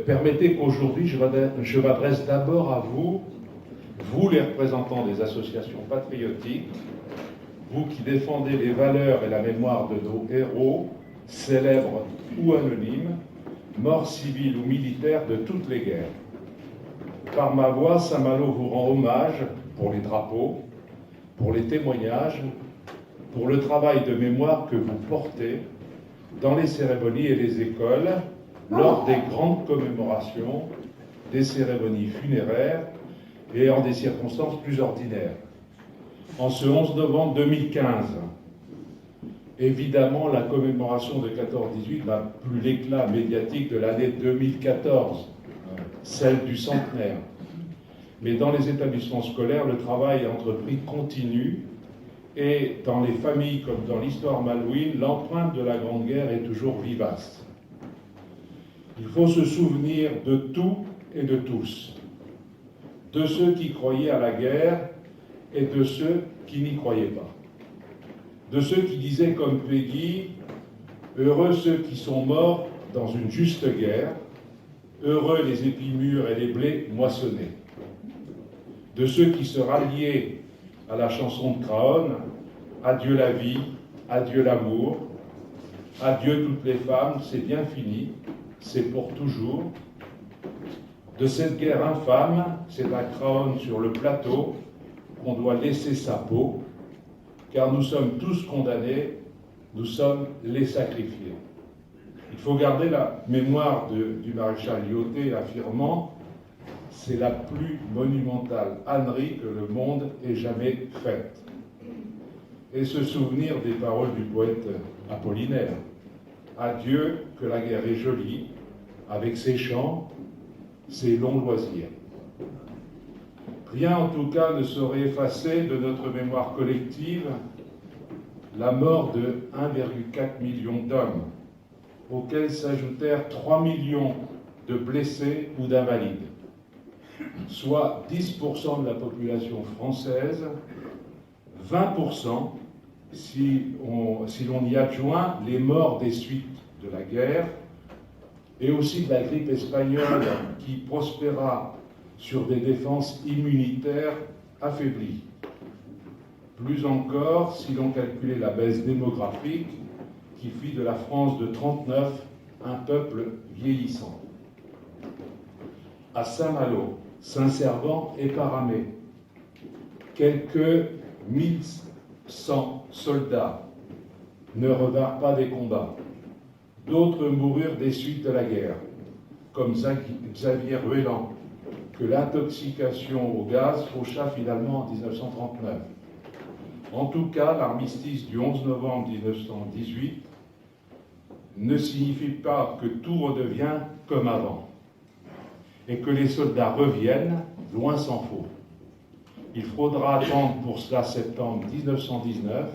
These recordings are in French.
Permettez qu'aujourd'hui, je m'adresse d'abord à vous, vous les représentants des associations patriotiques, vous qui défendez les valeurs et la mémoire de nos héros, célèbres ou anonymes, morts civils ou militaires de toutes les guerres. Par ma voix, Saint-Malo vous rend hommage pour les drapeaux, pour les témoignages, pour le travail de mémoire que vous portez dans les cérémonies et les écoles, lors des grandes commémorations, des cérémonies funéraires et en des circonstances plus ordinaires. En ce 11 novembre 2015, évidemment, la commémoration de 14-18 n'a plus l'éclat médiatique de l'année 2014, celle du centenaire. Mais dans les établissements scolaires, le travail entrepris continue et dans les familles comme dans l'histoire malouine, l'empreinte de la Grande Guerre est toujours vivace. Il faut se souvenir de tout et de tous, de ceux qui croyaient à la guerre et de ceux qui n'y croyaient pas, de ceux qui disaient comme Péguy, « Heureux ceux qui sont morts dans une juste guerre, heureux les épis mûrs et les blés moissonnés », de ceux qui se ralliaient à la chanson de Craonne, « Adieu la vie, adieu l'amour, adieu toutes les femmes, c'est bien fini, c'est pour toujours ». De cette guerre infâme, c'est à Craonne sur le plateau qu'on doit laisser sa peau, car nous sommes tous condamnés, nous sommes les sacrifiés. Il faut garder la mémoire du maréchal Lyautey affirmant « c'est la plus monumentale ânerie que le monde ait jamais faite ». Et se souvenir des paroles du poète Apollinaire. Adieu, que la guerre est jolie, avec ses chants, ses longs loisirs. Rien en tout cas ne saurait effacer de notre mémoire collective la mort de 1,4 million d'hommes, auxquels s'ajoutèrent 3 millions de blessés ou d'invalides, soit 10% de la population française, 20% si l'on y adjoint les morts des suites de la guerre, et aussi de la grippe espagnole qui prospéra sur des défenses immunitaires affaiblies. Plus encore, si l'on calculait la baisse démographique qui fit de la France de 39 un peuple vieillissant. À Saint-Malo, Saint-Servant et Paramé, quelques 1100 soldats ne revinrent pas des combats. D'autres moururent des suites de la guerre, comme Xavier Ruellan, que l'intoxication au gaz faucha finalement en 1939. En tout cas, l'armistice du 11 novembre 1918 ne signifie pas que tout redevient comme avant et que les soldats reviennent, loin s'en faut. Il faudra attendre pour cela septembre 1919,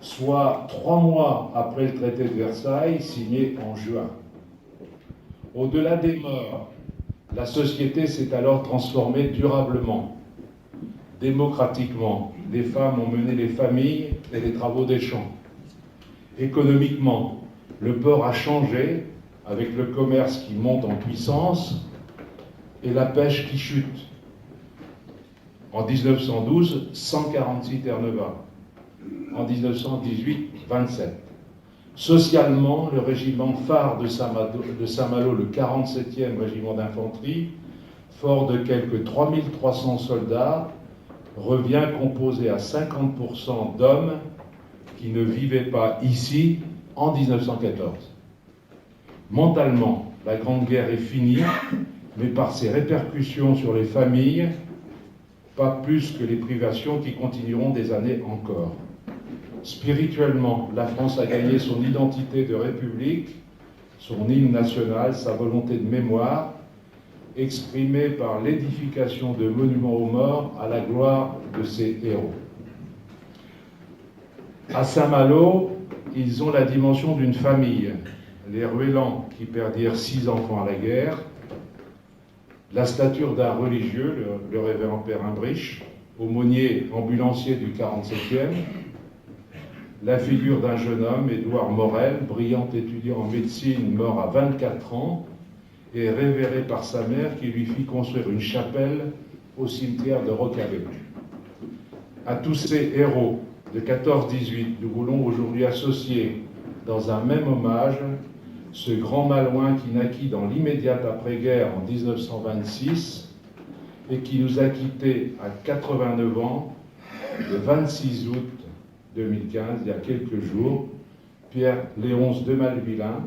soit 3 mois après le traité de Versailles, signé en juin. Au-delà des morts, la société s'est alors transformée durablement, démocratiquement. Les femmes ont mené les familles et les travaux des champs. Économiquement, le port a changé avec le commerce qui monte en puissance et la pêche qui chute. En 1912, 146 Terre-Neuve. En 1918, 27. Socialement, le régiment phare de Saint-Malo, le 47e régiment d'infanterie, fort de quelques 3300 soldats, revient composé à 50% d'hommes qui ne vivaient pas ici en 1914. Mentalement, La Grande Guerre est finie, mais par ses répercussions sur les familles, pas plus que les privations qui continueront des années encore. Spirituellement, la France a gagné son identité de république, son hymne national, sa volonté de mémoire, exprimée par l'édification de monuments aux morts à la gloire de ses héros. À Saint-Malo, ils ont la dimension d'une famille. Les Ruellans qui perdirent 6 enfants à la guerre, la stature d'un religieux, le révérend Père Imbrich, aumônier ambulancier du 47e, la figure d'un jeune homme, Édouard Morel, brillant étudiant en médecine, mort à 24 ans, et révéré par sa mère qui lui fit construire une chapelle au cimetière de Rocavé. À tous ces héros de 14-18, nous voulons aujourd'hui associer dans un même hommage ce grand Malouin qui naquit dans l'immédiate après-guerre en 1926 et qui nous a quittés à 89 ans le 26 août 2015, il y a quelques jours. Pierre Léonce de Malvillain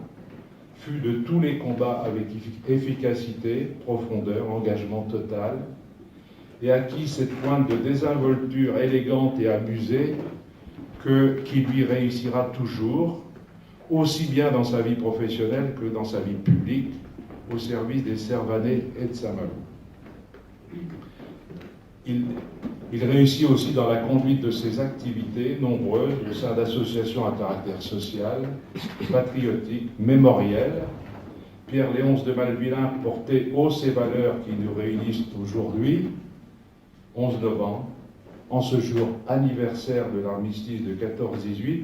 fut de tous les combats avec efficacité, profondeur, engagement total, et à qui cette pointe de désinvolture élégante et amusée qui lui réussira toujours, aussi bien dans sa vie professionnelle que dans sa vie publique, au service des Servanais et de Saint-Malo. Il réussit aussi dans la conduite de ses activités nombreuses au sein d'associations à caractère social, patriotique, mémoriel. Pierre Léonce de Malvillain portait haut ces valeurs qui nous réunissent aujourd'hui, 11 novembre, en ce jour anniversaire de l'armistice de 14-18,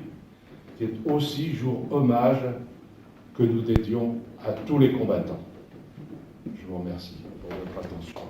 qui est aussi jour hommage que nous dédions à tous les combattants. Je vous remercie pour votre attention.